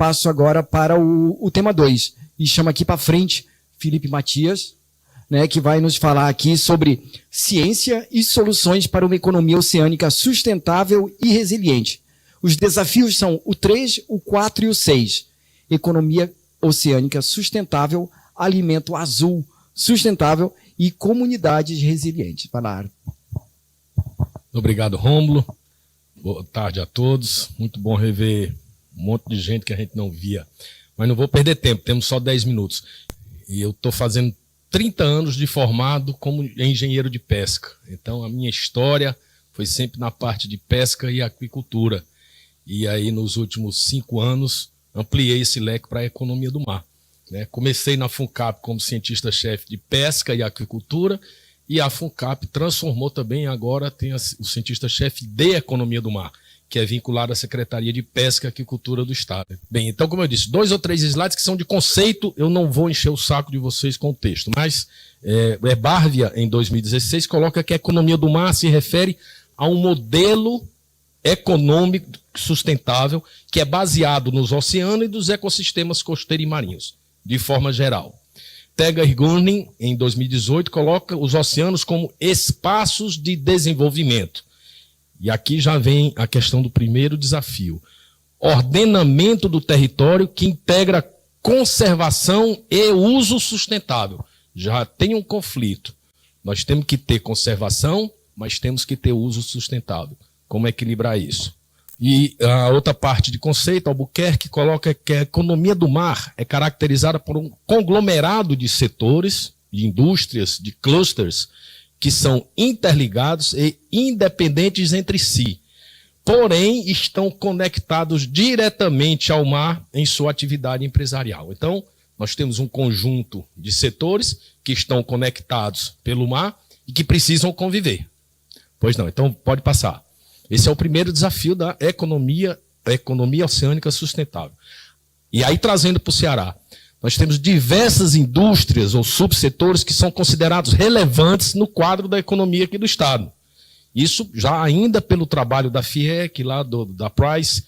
passo agora para o tema 2 e chamo aqui para frente Felipe Matias, né, que vai nos falar aqui sobre ciência e soluções para uma economia oceânica sustentável e resiliente. Os desafios são o 3, o 4 e o 6. Economia oceânica sustentável, alimento azul sustentável e comunidades resilientes. Vai lá. Obrigado, Rômulo. Boa tarde a todos. Muito bom rever um monte de gente que a gente não via. Mas não vou perder tempo, temos só 10 minutos. E eu estou fazendo 30 anos de formado como engenheiro de pesca. Então, a minha história foi sempre na parte de pesca e aquicultura. E aí, nos últimos 5 anos, ampliei esse leque para a economia do mar. Né? Comecei na FUNCAP como cientista-chefe de pesca e aquicultura, e a FUNCAP transformou também, agora tem o cientista-chefe de economia do mar, que é vinculado à Secretaria de Pesca e Aquicultura do Estado. Bem, então, como eu disse, 2 ou 3 slides que são de conceito, eu não vou encher o saco de vocês com o texto, mas Bárvia, em 2016, coloca que a economia do mar se refere a um modelo econômico sustentável que é baseado nos oceanos e dos ecossistemas costeiros e marinhos, de forma geral. Tegar Gurning, em 2018, coloca os oceanos como espaços de desenvolvimento. E aqui já vem a questão do primeiro desafio. Ordenamento do território que integra conservação e uso sustentável. Já tem um conflito. Nós temos que ter conservação, mas temos que ter uso sustentável. Como equilibrar isso? E a outra parte de conceito, Albuquerque coloca que a economia do mar é caracterizada por um conglomerado de setores, de indústrias, de clusters, que são interligados e independentes entre si, porém estão conectados diretamente ao mar em sua atividade empresarial. Então, nós temos um conjunto de setores que estão conectados pelo mar e que precisam conviver. Pois não, então pode passar. Esse é o primeiro desafio da economia oceânica sustentável. E aí, trazendo para o Ceará, nós temos diversas indústrias ou subsetores que são considerados relevantes no quadro da economia aqui do Estado. Isso já ainda pelo trabalho da FIEC, lá da Price,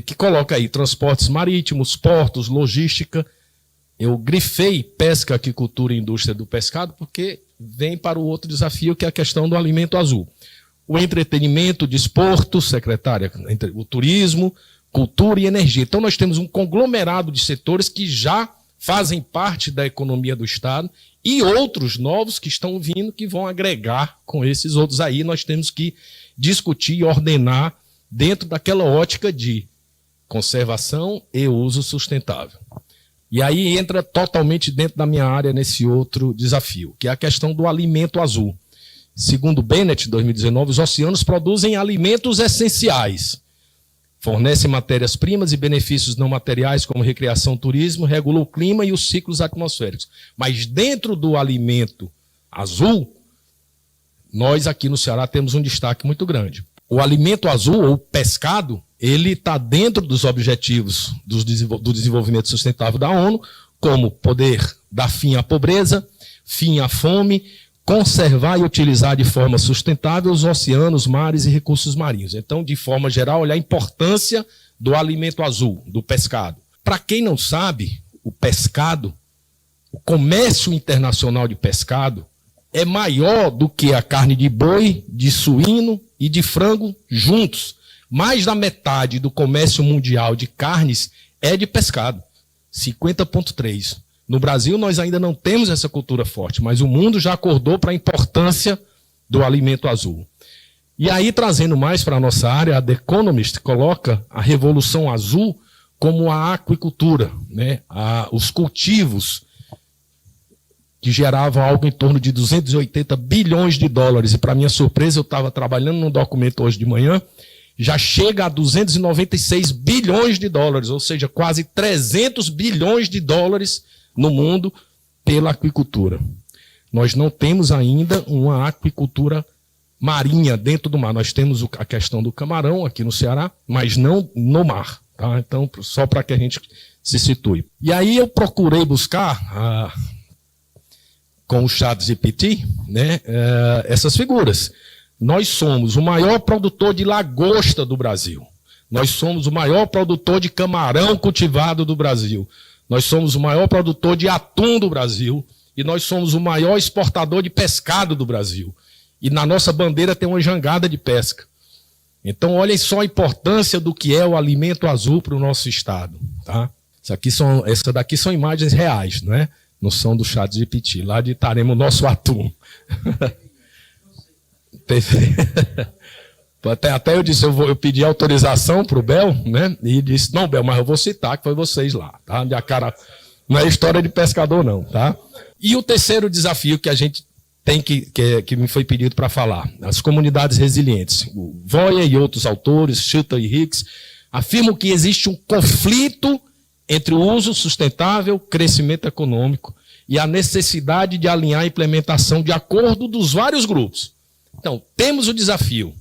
que coloca aí transportes marítimos, portos, logística. Eu grifei pesca, aquicultura e indústria do pescado porque vem para o outro desafio, que é a questão do alimento azul. O entretenimento, desporto, secretária, o turismo, cultura e energia. Então, nós temos um conglomerado de setores que já fazem parte da economia do Estado e outros novos que estão vindo que vão agregar com esses outros aí. Nós temos que discutir e ordenar dentro daquela ótica de conservação e uso sustentável. E aí entra totalmente dentro da minha área nesse outro desafio, que é a questão do alimento azul. Segundo Bennett, 2019, os oceanos produzem alimentos essenciais, fornecem matérias-primas e benefícios não materiais como recreação, turismo, regulam o clima e os ciclos atmosféricos. Mas dentro do alimento azul, nós aqui no Ceará temos um destaque muito grande. O alimento azul, ou pescado, ele está dentro dos objetivos do desenvolvimento sustentável da ONU, como poder dar fim à pobreza, fim à fome, conservar e utilizar de forma sustentável os oceanos, mares e recursos marinhos. Então, de forma geral, olhar a importância do alimento azul, do pescado. Para quem não sabe, o pescado, o comércio internacional de pescado é maior do que a carne de boi, de suíno e de frango juntos. Mais da metade do comércio mundial de carnes é de pescado, 50,3%. No Brasil, nós ainda não temos essa cultura forte, mas o mundo já acordou para a importância do alimento azul. E aí, trazendo mais para a nossa área, a The Economist coloca a Revolução Azul como a aquicultura, né? Os cultivos que geravam algo em torno de 280 bilhões de dólares. E, para minha surpresa, eu estava trabalhando num documento hoje de manhã, já chega a 296 bilhões de dólares, ou seja, quase 300 bilhões de dólares no mundo pela aquicultura. Nós não temos ainda uma aquicultura marinha dentro do mar. Nós temos a questão do camarão aqui no Ceará, mas não no mar. Tá? Então, só para que a gente se situe. E aí eu procurei buscar, com o ChatGPT, né, essas figuras. Nós somos o maior produtor de lagosta do Brasil. Nós somos o maior produtor de camarão cultivado do Brasil. Nós somos o maior produtor de atum do Brasil. E nós somos o maior exportador de pescado do Brasil. E na nossa bandeira tem uma jangada de pesca. Então, olhem só a importância do que é o alimento azul para o nosso estado. Tá? Essa daqui são imagens reais, não é? Não são do ChatGPT. Lá de Itarema, o nosso atum. Até eu disse, eu pedi autorização para o Bel, né? E disse, não, Bel, mas eu vou citar que foi vocês lá, tá? Minha cara não é história de pescador, não, tá? E o terceiro desafio que a gente tem que me foi pedido para falar, as comunidades resilientes. O Voya e outros autores, Schutter e Hicks, afirmam que existe um conflito entre o uso sustentável, crescimento econômico e a necessidade de alinhar a implementação de acordo dos vários grupos. Então, temos o desafio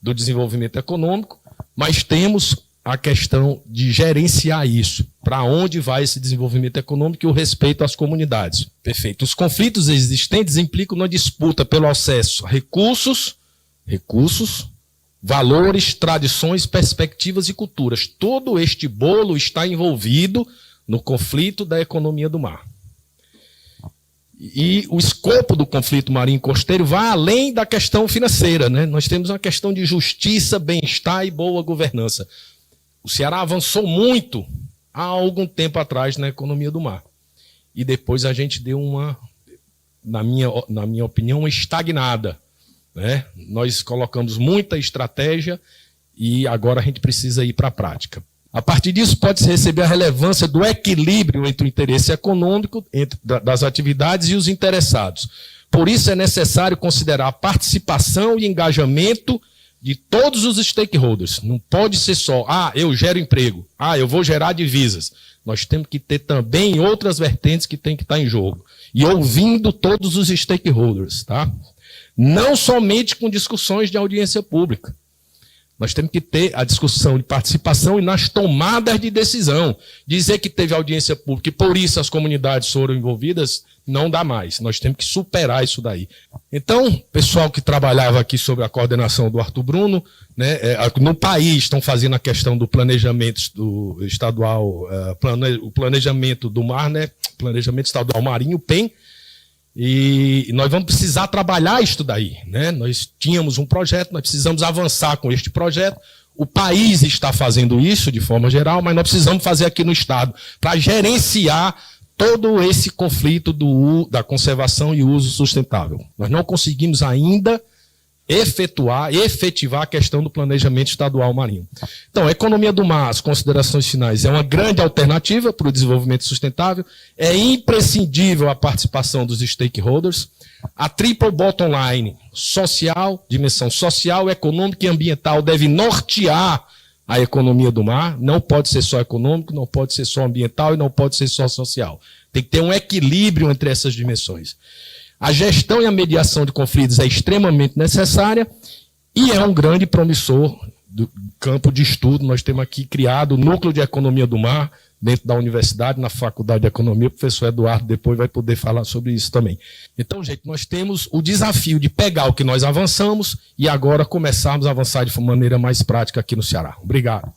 do desenvolvimento econômico, mas temos a questão de gerenciar isso. Para onde vai esse desenvolvimento econômico e o respeito às comunidades. Perfeito. Os conflitos existentes implicam uma disputa pelo acesso a recursos, valores, tradições, perspectivas e culturas. Todo este bolo está envolvido no conflito da economia do mar. E o escopo do conflito marinho costeiro vai além da questão financeira, né? Nós temos uma questão de justiça, bem-estar e boa governança. O Ceará avançou muito há algum tempo atrás na economia do mar. E depois a gente deu na minha opinião, uma estagnada, né? Nós colocamos muita estratégia e agora a gente precisa ir para a prática. A partir disso, pode-se receber a relevância do equilíbrio entre o interesse econômico das atividades e os interessados. Por isso, é necessário considerar a participação e engajamento de todos os stakeholders. Não pode ser só, eu gero emprego, eu vou gerar divisas. Nós temos que ter também outras vertentes que têm que estar em jogo. E ouvindo todos os stakeholders, tá? Não somente com discussões de audiência pública. Nós temos que ter a discussão de participação e nas tomadas de decisão. Dizer que teve audiência pública e por isso as comunidades foram envolvidas, não dá mais. Nós temos que superar isso daí. Então, pessoal que trabalhava aqui sobre a coordenação do Arthur Bruno, né, no país estão fazendo a questão do planejamento do estadual, o planejamento do mar, né, planejamento estadual marinho, PEM, e nós vamos precisar trabalhar isso daí, né? Nós tínhamos um projeto, nós precisamos avançar com este projeto. O país está fazendo isso de forma geral, mas nós precisamos fazer aqui no estado para gerenciar todo esse conflito da conservação e uso sustentável. Nós não conseguimos ainda efetivar a questão do planejamento estadual marinho. Então, a economia do mar, as considerações finais, é uma grande alternativa para o desenvolvimento sustentável, é imprescindível a participação dos stakeholders, a triple bottom line social, dimensão social, econômica e ambiental deve nortear a economia do mar, não pode ser só econômico, não pode ser só ambiental e não pode ser só social. Tem que ter um equilíbrio entre essas dimensões. A gestão e a mediação de conflitos é extremamente necessária e é um grande promissor do campo de estudo. Nós temos aqui criado o Núcleo de Economia do Mar dentro da universidade, na Faculdade de Economia. O professor Eduardo depois vai poder falar sobre isso também. Então, gente, nós temos o desafio de pegar o que nós avançamos e agora começarmos a avançar de maneira mais prática aqui no Ceará. Obrigado.